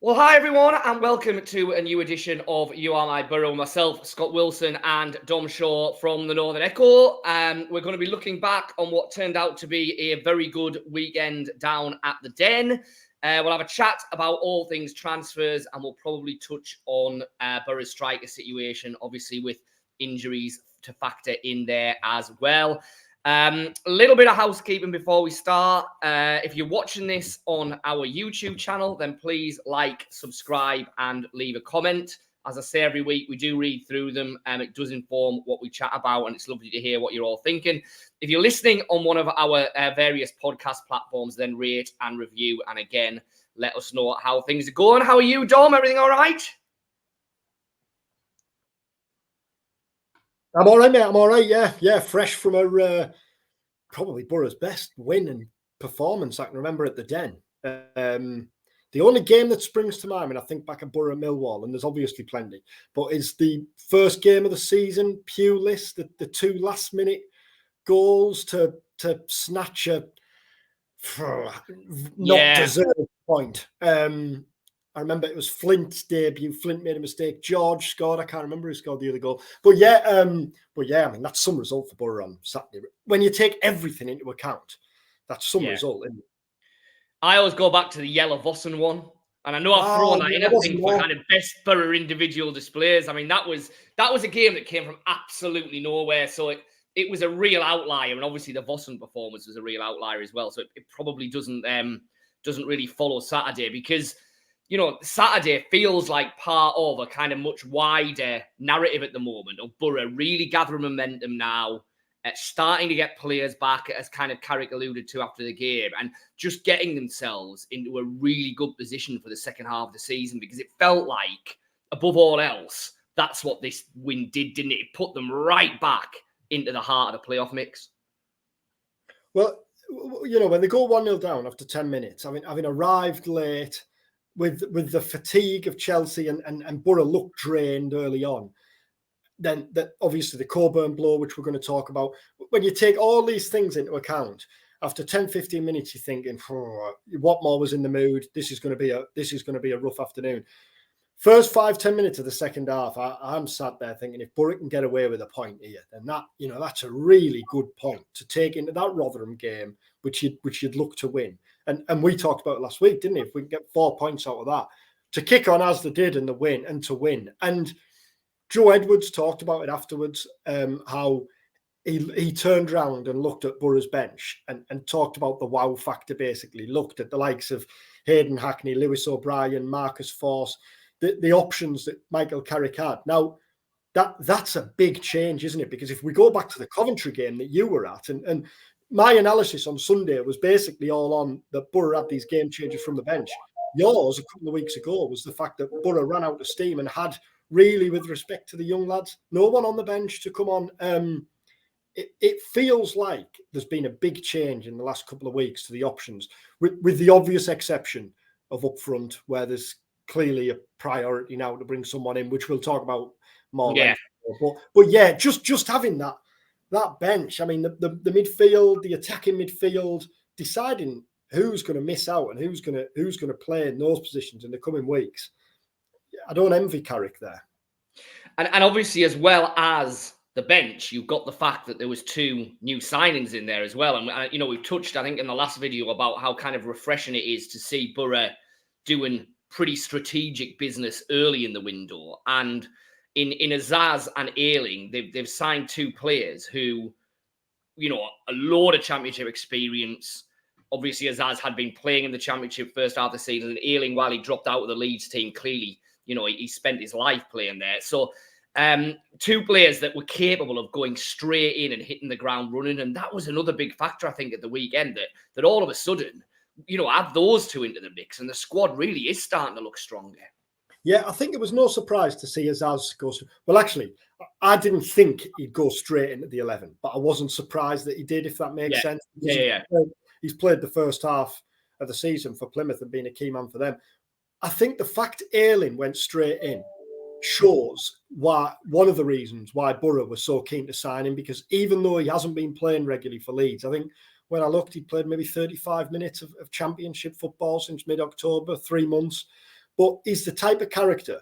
Well, hi everyone, and welcome to a new edition of You Are My Boro. Myself, Scott Wilson, and Dom Shaw from the Northern Echo. We're going to be looking back on what turned out to be a very good weekend down at the Den. We'll have a chat about all things transfers, and we'll probably touch on Boro's striker situation, obviously with injuries to factor in there as well. A little bit of housekeeping before we start. If you're watching this on our YouTube channel, then please like, subscribe, and leave a comment. As I say every week, we do read through them, and it does inform what we chat about, and it's lovely to hear what you're all thinking. If you're listening on one of our various podcast platforms, then rate and review, and again, let us know how things are going. How are you, Dom? Everything all right? I'm all right, mate. I'm all right. Yeah. Fresh from a probably Boro's best win and performance I can remember at the Den. The only game that springs to mind, I think back at Boro Millwall, and there's obviously plenty, but it's the first game of the season, Pulis, the two last-minute goals to snatch a not deserved point. I remember it was Flint's debut. Flint made a mistake. George scored. I can't remember who scored the other goal. But yeah, that's some result for Boro on Saturday. When you take everything into account, that's some result, isn't it? I always go back to the Yellow Vossen one. And I know I've thrown that in, I think, for kind of best Boro individual displays. I mean, that was a game that came from absolutely nowhere. So it was a real outlier. And obviously the Vossen performance was a real outlier as well. So it probably doesn't really follow Saturday, because Saturday feels like part of a kind of much wider narrative at the moment of Boro really gathering momentum now, starting to get players back, as kind of Carrick alluded to after the game, and just getting themselves into a really good position for the second half of the season, because it felt like, above all else, that's what this win did, didn't it? It put them right back into the heart of the playoff mix. Well, when they go 1-0 down after 10 minutes, having arrived late, with the fatigue of Chelsea and Boro looked drained early on, then that obviously the Coburn blow, which we're going to talk about, when you take all these things into account, after 10-15 minutes you're thinking, Watmore was in the mood, this is going to be a rough afternoon. First 5-10 minutes of the second half, I'm sat there thinking, if Boro can get away with a point here, then that's a really good point to take into that Rotherham game, which you'd look to win. And we talked about it last week, didn't we? If we can get 4 points out of that, to kick on as they did in the win and to win. And Joe Edwards talked about it afterwards, how he turned around and looked at Boro's bench and talked about the wow factor, basically. Looked at the likes of Hayden Hackney, Lewis O'Brien, Marcus Force, the options that Michael Carrick had. Now, that's a big change, isn't it? Because if we go back to the Coventry game that you were at, and my analysis on Sunday was basically all on that Boro had these game changers from the bench. Yours, a couple of weeks ago, was the fact that Boro ran out of steam and had, really, with respect to the young lads, no one on the bench to come on. It feels like there's been a big change in the last couple of weeks to the options, with the obvious exception of up front, where there's clearly a priority now to bring someone in, which we'll talk about more. Yeah. But yeah, just having that bench. I mean, the midfield, the attacking midfield, deciding who's going to miss out and who's going to play in those positions in the coming weeks. I don't envy Carrick there. And obviously, as well as the bench, you've got the fact that there was 2 new signings in there as well. And we've touched, I think, in the last video about how kind of refreshing it is to see Boro doing pretty strategic business early in the window. And in Azaz and Ayling, they've signed 2 players who, a load of championship experience. Obviously, Azaz had been playing in the championship first half of the season, and Ayling, while he dropped out of the Leeds team, clearly, he spent his life playing there. So 2 players that were capable of going straight in and hitting the ground running. And that was another big factor, I think, at the weekend, that all of a sudden, add those 2 into the mix, and the squad really is starting to look stronger. Yeah, I think it was no surprise to see Azaz go. Well, actually, I didn't think he'd go straight into the 11, but I wasn't surprised that he did, if that makes sense. Yeah. He's played the first half of the season for Plymouth and been a key man for them. I think the fact Ayling went straight in shows why, one of the reasons why Boro was so keen to sign him, because even though he hasn't been playing regularly for Leeds, I think when I looked, he played maybe 35 minutes of championship football since mid-October, 3 months. but he's the type of character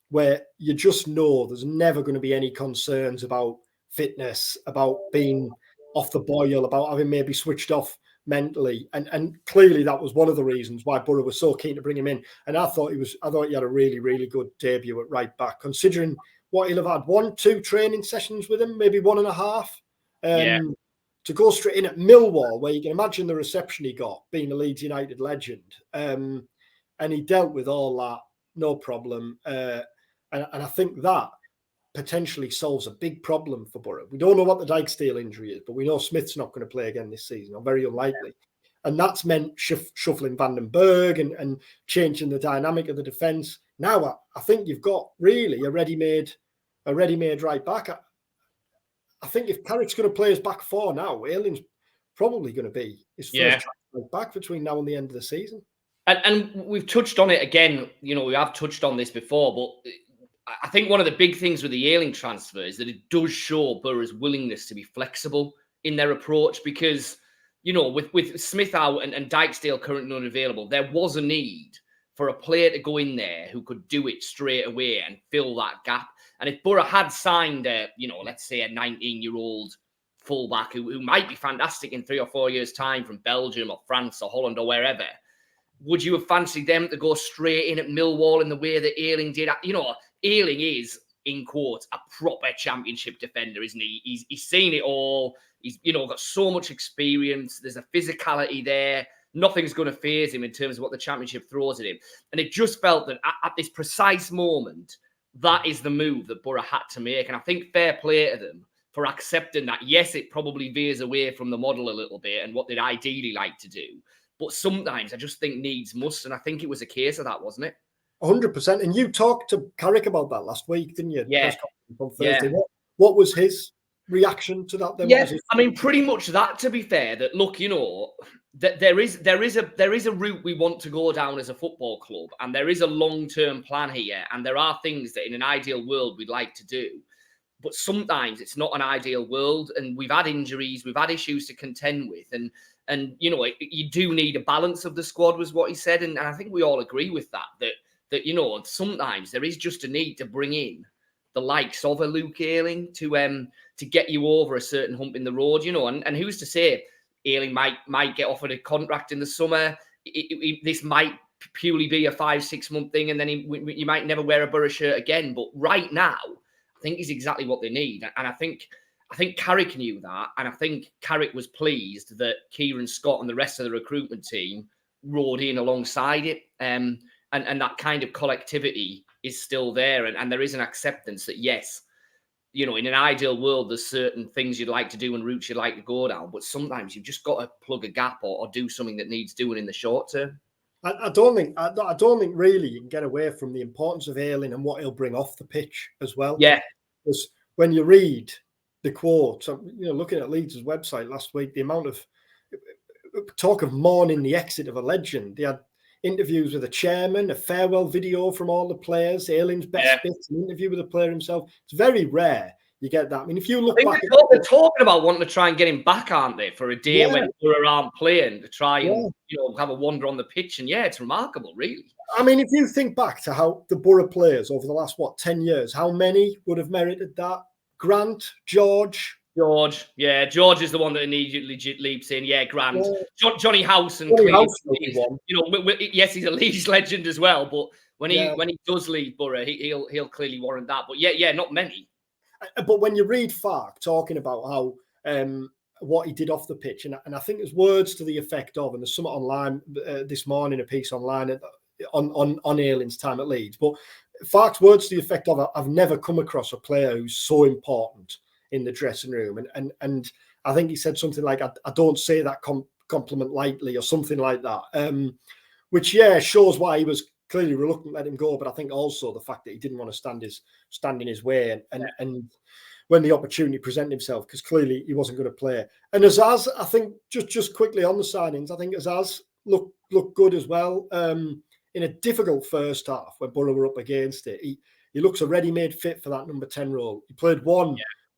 where you just know there's never going to be any concerns about fitness, about being off the boil, about having maybe switched off mentally. And clearly that was one of the reasons why Boro was so keen to bring him in. And I thought he had a really, really good debut at right back, considering what he'll have had 1-2 training sessions with him, maybe 1.5. To go straight in at Millwall, where you can imagine the reception he got, being a Leeds United legend. And he dealt with all that, no problem. And I think that potentially solves a big problem for Boro. We don't know what the Dijksteel injury is, but we know Smith's not going to play again this season, or very unlikely. And that's meant shuffling Van den Berg and changing the dynamic of the defence. Now I think you've got really a ready-made right back. I think if Carrick's going to play his back four now, Ayling's probably going to be his first right back between now and the end of the season. And we've touched on it again. You know, we have touched on this before, but I think one of the big things with the Ayling transfer is that it does show Boro's willingness to be flexible in their approach, because, you know, with Smith out and Dijksteel currently unavailable, there was a need for a player to go in there who could do it straight away and fill that gap. And if Boro had signed let's say a 19-year-old fullback who might be fantastic in 3 or 4 years' time from Belgium or France or Holland or wherever, would you have fancied them to go straight in at Millwall in the way that Ayling did? You know, Ayling is, in quotes, a proper championship defender, isn't he? He's seen it all. He's, got so much experience. There's a physicality there. Nothing's going to faze him in terms of what the championship throws at him. And it just felt that at this precise moment, that is the move that Boro had to make. And I think fair play to them for accepting that. Yes, it probably veers away from the model a little bit and what they'd ideally like to do. But sometimes I just think needs must. And I think it was a case of that, wasn't it? 100%. And you talked to Carrick about that last week, didn't you? Yeah. On Thursday. Yeah. What was his reaction to that then? Yeah, I mean, pretty much that, to be fair, that look, that there is a route we want to go down as a football club, and there is a long-term plan here, and there are things that in an ideal world we'd like to do. But sometimes it's not an ideal world, and we've had injuries, we've had issues to contend with, and you do need a balance of the squad, was what he said, and I think we all agree with that sometimes there is just a need to bring in the likes of a Luke Ayling to get you over a certain hump in the road, and who's to say Ayling might get offered a contract in the summer. This might purely be a 5-6 month thing, and then you might never wear a Boro shirt again. But right now, I think is exactly what they need, and I think Carrick knew that, and I think Carrick was pleased that Kieran Scott and the rest of the recruitment team rode in alongside it, and that kind of collectivity is still there, and there is an acceptance that yes, in an ideal world, there's certain things you'd like to do and routes you'd like to go down, but sometimes you've just got to plug a gap or do something that needs doing in the short term. I don't think really you can get away from the importance of Ayling and what he'll bring off the pitch as well. Yeah, because when you read the quote, looking at Leeds' website last week, the amount of talk of mourning the exit of a legend. They had interviews with the chairman, a farewell video from all the players, Ayling's best bits, an interview with the player himself. It's very rare you get that. I mean, if you look back... They're talking about wanting to try and get him back, aren't they, for a day when we're around playing, to try and have a wander on the pitch. And it's remarkable, really. I mean, if you think back to how the Boro players over the last, 10 years, how many would have merited that? Grant, George, yeah, George is the one that immediately leaps in. Yeah, Grant, Johnny House, and yes, he's a Leeds legend as well. But when he does leave Boro, he'll clearly warrant that. But not many. But when you read Fark talking about how what he did off the pitch, and I think there's words to the effect of, and there's something online this morning, a piece online on Ayling's time at Leeds. But Fark's words to the effect of, I've never come across a player who's so important in the dressing room, and I think he said something like, I don't say that compliment lightly, or something like that, which shows why he was clearly reluctant to let him go, but I think also the fact that he didn't want to stand in his way, and when the opportunity presented himself, because clearly he wasn't going to play. And Azaz, I think just quickly on the signings, I think Azaz looked good as well. In a difficult first half when Boro were up against it, he looks a ready-made fit for that number 10 role. He played one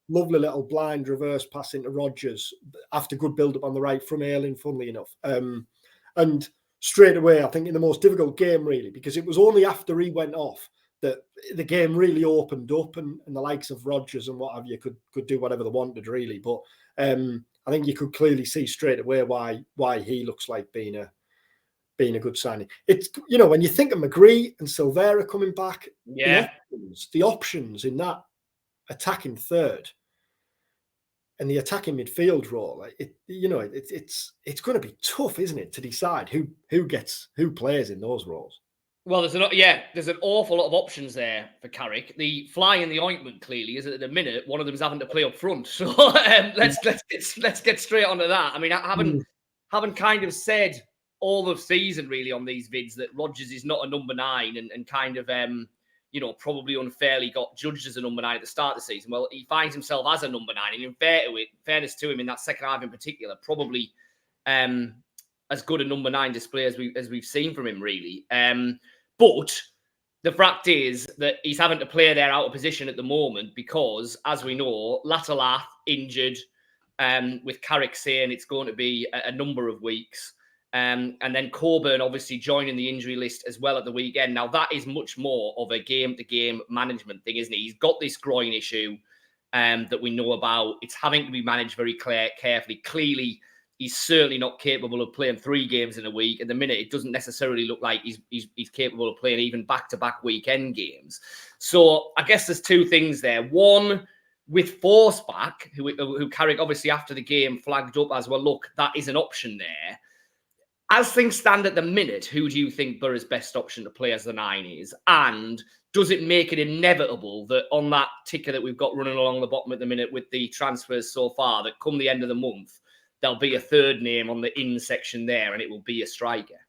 lovely little blind reverse pass into Rodgers after good build-up on the right from Ayling, funnily enough. And straight away, I think, in the most difficult game, really, because it was only after he went off that the game really opened up, and the likes of Rodgers and what have you could do whatever they wanted, really. But I think you could clearly see straight away why he looks like being a good signing. It's, when you think of McGree and Silvera coming back, the options in that attacking third and the attacking midfield role, it's going to be tough, isn't it, to decide who plays in those roles. Well, there's an awful lot of options there for Carrick. The fly in the ointment clearly is that at the minute one of them is having to play up front. So let's get straight onto that. I mean, I haven't kind of said all of season really on these vids that Rodgers is not a number 9 and kind of probably unfairly got judged as a number 9 at the start of the season. Well, he finds himself as a number 9, and in fairness to him in that second half in particular, probably as good a number 9 display as we've seen from him, really. But the fact is that he's having to play there out of position at the moment because, as we know, Latte injured, with Carrick saying it's going to be a number of weeks. And then Coburn obviously joining the injury list as well at the weekend. Now, that is much more of a game-to-game management thing, isn't it? He's got this groin issue that we know about. It's having to be managed very carefully. Clearly, he's certainly not capable of playing 3 games in a week. At the minute, it doesn't necessarily look like he's capable of playing even back-to-back weekend games. So I guess there's 2 things there. One, with Force back, who Carrick obviously after the game flagged up as, well, look, that is an option there. As things stand at the minute, who do you think Boro's best option to play as the 9 is? And does it make it inevitable that on that ticker that we've got running along the bottom at the minute with the transfers so far, that come the end of the month, there'll be a third name on the in section there and it will be a striker?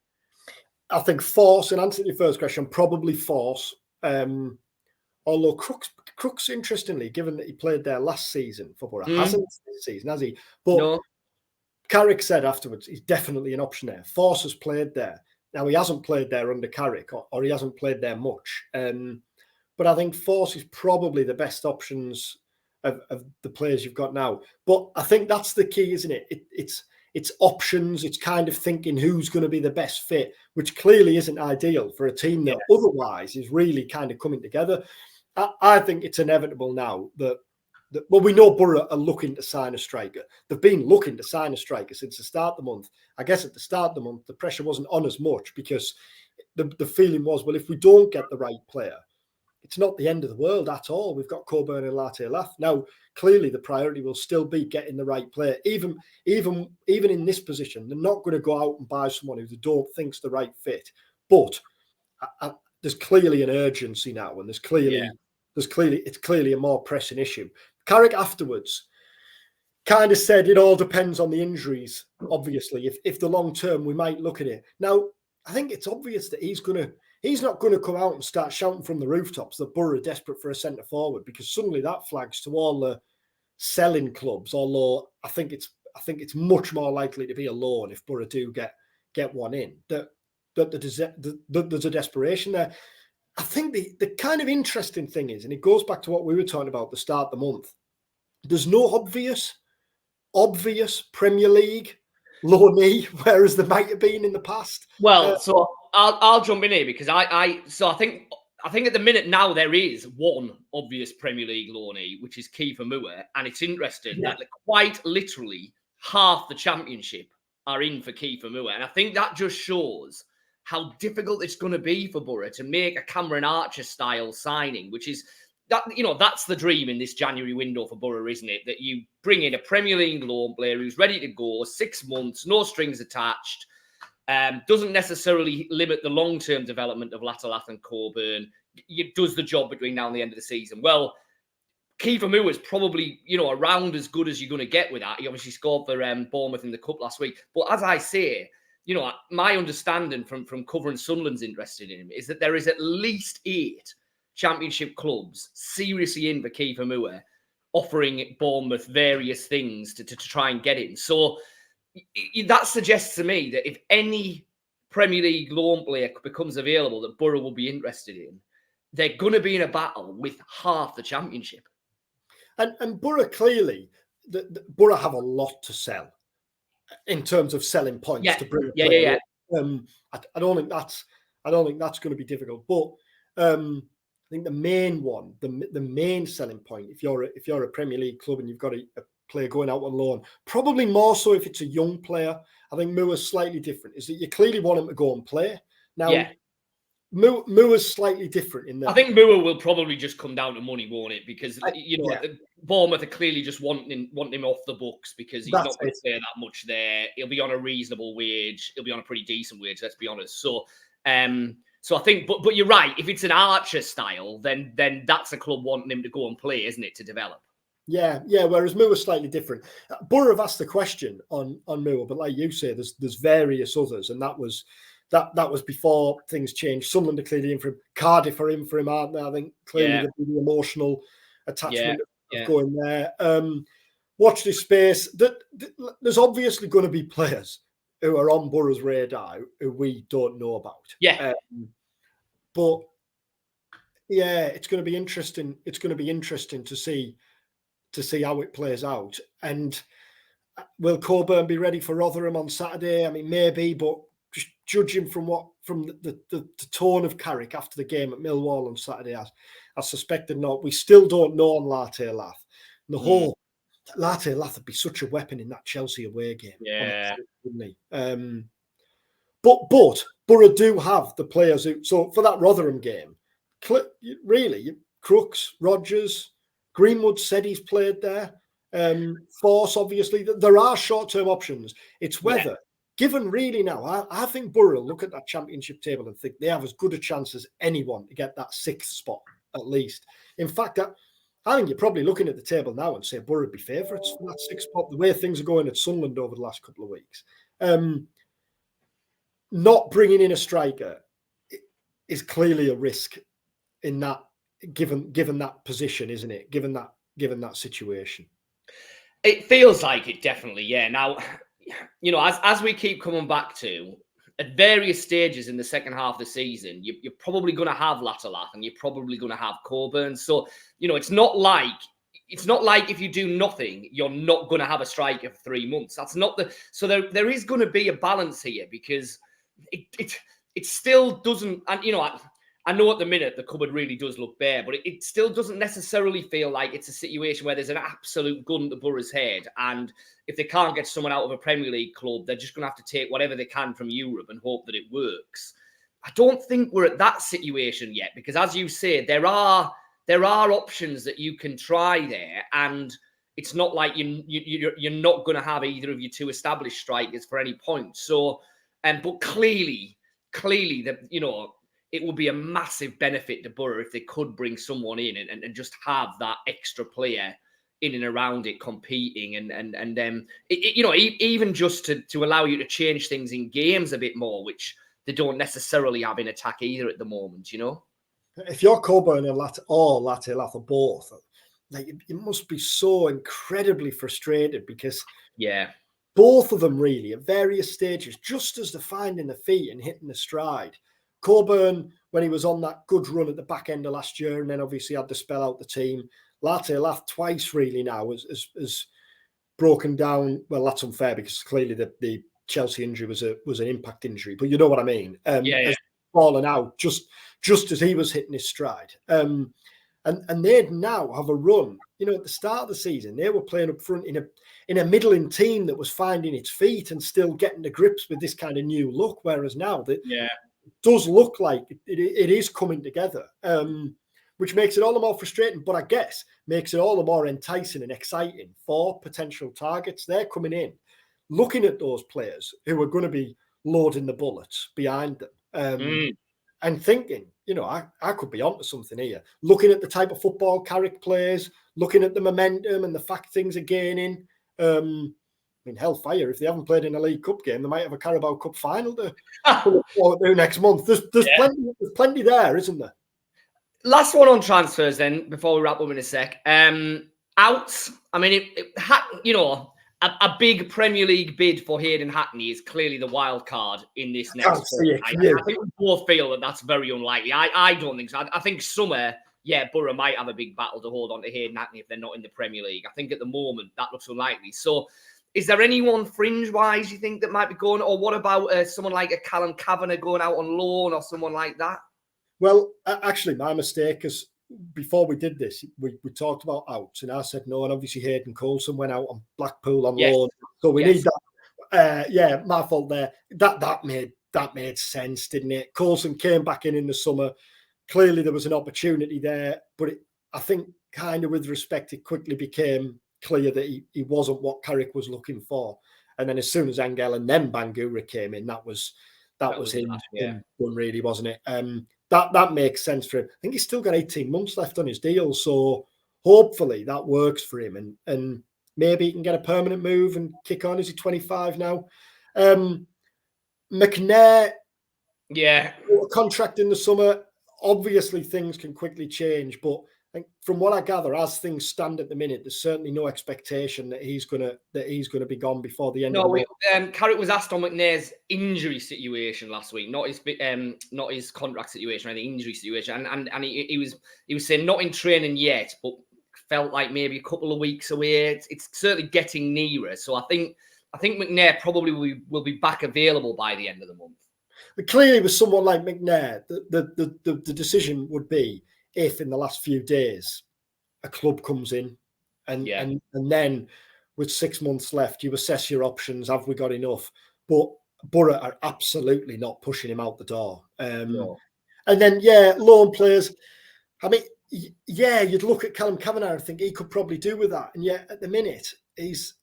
I think Force, in answer to your first question, probably Force. Although Crooks, interestingly, given that he played there last season for Boro, hasn't this season, has he? But no. Carrick said afterwards he's definitely an option there. Force has played there. Now, he hasn't played there under Carrick, or he hasn't played there much. But I think Force is probably the best options of the players you've got now. But I think that's the key, isn't it? It's options. It's kind of thinking who's going to be the best fit, which clearly isn't ideal for a team that otherwise is really kind of coming together. I think it's inevitable now that we know Boro are looking to sign a striker. They've been looking to sign a striker since the start of the month. I guess at the start of the month, the pressure wasn't on as much because the feeling was, well, if we don't get the right player, it's not the end of the world at all. We've got Coburn and Lath. Now, clearly the priority will still be getting the right player. Even in this position, they're not going to go out and buy someone who they don't think's the right fit. But there's clearly an urgency now, and it's clearly a more pressing issue. Carrick afterwards kind of said it all depends on the injuries, obviously. If the long term, we might look at it. Now, I think it's obvious that he's not going to come out and start shouting from the rooftops that Boro are desperate for a centre forward, because suddenly that flags to all the selling clubs, although I think it's much more likely to be a loan if Boro do get one in. That there's a desperation there. I think the kind of interesting thing is, and it goes back to what we were talking about at the start of the month, there's no obvious Premier League loanee, whereas there might have been in the past. Well, so I'll jump in here because I think at the minute now there is one obvious Premier League loanee, which is Kiefer Moore, and it's interesting that quite literally half the Championship are in for Kiefer Moore, and I think that just shows how difficult it's going to be for Boro to make a Cameron Archer style signing, which is that's the dream in this January window for Boro, isn't it? That you bring in a Premier League loan player who's ready to go, 6 months, no strings attached, doesn't necessarily limit the long-term development of Latte and Coburn. It does the job between now and the end of the season. Well, Kiefer Moore is probably, around as good as you're going to get with that. He obviously scored for Bournemouth in the Cup last week. But as I say, my understanding from covering Sunderland's interested in him is that there is at least 8 Championship clubs seriously in for Kiefer Moore, offering Bournemouth various things to try and get him. So that suggests to me that if any Premier League loan player becomes available that Boro will be interested in, they're going to be in a battle with half the Championship. And Boro clearly, Boro have a lot to sell in terms of selling points to bring a player. I don't think that's going to be difficult. But I think the main one, the main selling point, if you're a Premier League club and you've got a player going out on loan, probably more so if it's a young player. I think Moore's slightly different. Is that you clearly want him to go and play now. Yeah. Moore's slightly different in that. I think Moore will probably just come down to money, won't it? Because Bournemouth are clearly just wanting him off the books because he's not going to play that much there. He'll be on a reasonable wage. He'll be on a pretty decent wage, let's be honest. So, so I think, but you're right. If it's an Archer style, then that's a club wanting him to go and play, isn't it, to develop? Yeah. Whereas Moore's slightly different. Boro have asked the question on Moore, but like you say, there's various others, and that was before things changed. Sunderland are clearly in for him. Cardiff are in for him, aren't they? I think clearly the emotional attachment of going there. Watch this space. There's obviously going to be players who are on Boro's radar who we don't know about. Yeah. But yeah, it's going to be interesting. It's going to be interesting to see how it plays out. And will Coburn be ready for Rotherham on Saturday? I mean, maybe, but just judging from the tone of Carrick after the game at Millwall on Saturday, I suspected not. We still don't know on Latte Lath. The whole Latte Lath would be such a weapon in that Chelsea away game. Yeah. Wouldn't he? But Boro do have the players who. So for that Rotherham game, really, Crooks, Rodgers, Greenwood said he's played there. Force, obviously, there are short-term options. It's whether, given really now, I think Boro look at that championship table and think they have as good a chance as anyone to get that sixth spot, at least. In fact, I think you're probably looking at the table now and say Boro would be favourites for that sixth spot, the way things are going at Sunderland over the last couple of weeks. Not bringing in a striker is clearly a risk in that, given that position, isn't it? Given that situation. It feels like it, definitely, yeah. Now, as we keep coming back to, at various stages in the second half of the season, you're probably going to have Latte and you're probably going to have Coburn. So, it's not like if you do nothing, you're not going to have a striker for 3 months. That's not so there is going to be a balance here because it still doesn't, and I know at the minute the cupboard really does look bare, but it still doesn't necessarily feel like it's a situation where there's an absolute gun to Boro's head. And if they can't get someone out of a Premier League club, they're just going to have to take whatever they can from Europe and hope that it works. I don't think we're at that situation yet, because as you say, there are options that you can try there, and it's not like you're not going to have either of your two established strikers for any point. So, but clearly that it would be a massive benefit to Boro if they could bring someone in and just have that extra player in and around it competing and even just to allow you to change things in games a bit more, which they don't necessarily have in attack either at the moment, If you're Coburn and Latte or both, you must be so incredibly frustrated because both of them really at various stages, just as they're finding the feet and hitting the stride. Coburn, when he was on that good run at the back end of last year, and then obviously had to spell out the team. Lath twice really now has broken down. Well, that's unfair because clearly the Chelsea injury was an impact injury, but you know what I mean. Has fallen out just as he was hitting his stride. And they'd now have a run. At the start of the season, they were playing up front in a middling team that was finding its feet and still getting to grips with this kind of new look. Whereas now it does look like it is coming together, which makes it all the more frustrating, but I guess makes it all the more enticing and exciting for potential targets. They're coming in, looking at those players who are going to be loading the bullets behind them. And thinking, I could be onto something here. Looking at the type of football Carrick plays, looking at the momentum and the fact things are gaining. Hellfire, if they haven't played in a League Cup game, they might have a Carabao Cup final to do next month. There's plenty there, isn't there? Last one on transfers then, before we wrap up in a sec. Outs. I mean, a big Premier League bid for Hayden Hackney is clearly the wild card in this next. I think we both feel that that's very unlikely. I don't think so. I think somewhere, Boro might have a big battle to hold on to Hayden Hackney if they're not in the Premier League. I think at the moment that looks unlikely. So Is there anyone fringe-wise you think that might be going? Or what about someone like a Callum Kavanagh going out on loan or someone like that? Well, actually, my mistake is before we did this, we talked about outs, and I said no, and obviously Hayden Coulson went out on Blackpool on loan, so we need that. Yeah, my fault there. That made sense, didn't it? Coulson came back in the summer. Clearly, there was an opportunity there, but I think, kind of with respect, it quickly became clear that he wasn't what Carrick was looking for. And then as soon as Angel and then Bangura came in, that was him done, really, wasn't it? That makes sense for him. I think he's still got 18 months left on his deal, so hopefully that works for him, and maybe he can get a permanent move and kick on. Is he 25 now? McNair, contract in the summer. Obviously, things can quickly change, but I think from what I gather, as things stand at the minute, there's certainly no expectation that he's gonna be gone before the end of the month. Carrick was asked on McNair's injury situation last week, not his contract situation or the injury situation, and he was saying not in training yet, but felt like maybe a couple of weeks away. It's certainly getting nearer, so I think McNair probably will be back available by the end of the month. But clearly, with someone like McNair, the decision would be if in the last few days a club comes in and then with 6 months left, you assess your options. Have we got enough? But Boro are absolutely not pushing him out the door. No. And then, loan players. I mean, you'd look at Callum Kavanagh and think he could probably do with that. And yet, at the minute, he's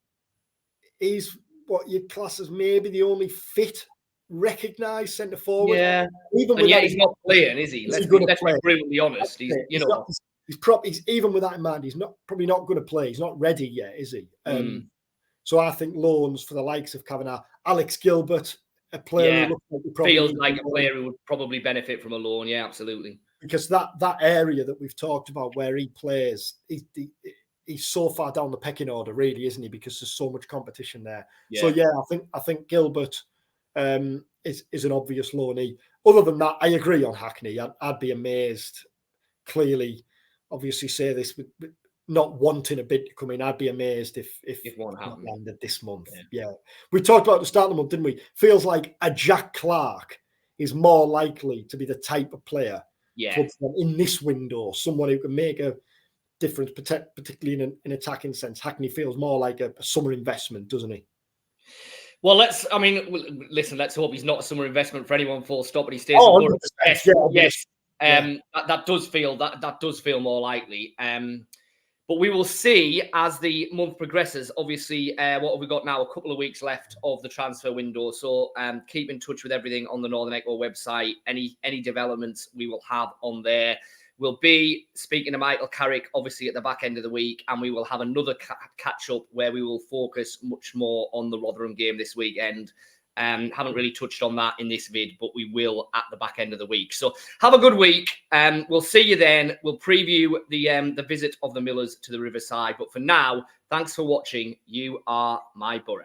what you'd class as maybe the only fit, recognised centre forward. Yeah, even and yet he's not playing, is he? Let's be brutally honest. He's even with that in mind, he's probably not going to play. He's not ready yet, is he? So I think loans for the likes of Kavanagh, Alex Gilbert, a player who feels like a player who would probably benefit from a loan. Yeah, absolutely. Because that area that we've talked about where he plays, he's so far down the pecking order, really, isn't he? Because there's so much competition there. Yeah. So I think Gilbert is an obvious loanee. Other than that, I agree on Hackney. I'd be amazed. Clearly, obviously, say this with not wanting a bid to come in. I'd be amazed if one landed this month. Yeah, we talked about at the start of the month, didn't we? Feels like a Jack Clark is more likely to be the type of player in this window, someone who can make a difference, particularly in an attacking sense. Hackney feels more like a summer investment, doesn't he? Well, let's hope he's not a summer investment for anyone, full stop, but he stays. Yes. That does feel more likely. But we will see as the month progresses. Obviously, what have we got now? A couple of weeks left of the transfer window. So keep in touch with everything on the Northern Echo website. Any developments we will have on there. We'll be speaking to Michael Carrick, obviously, at the back end of the week, and we will have another catch-up where we will focus much more on the Rotherham game this weekend. Haven't really touched on that in this vid, but we will at the back end of the week. So have a good week. We'll see you then. We'll preview the visit of the Millers to the Riverside. But for now, thanks for watching. You are my Boro.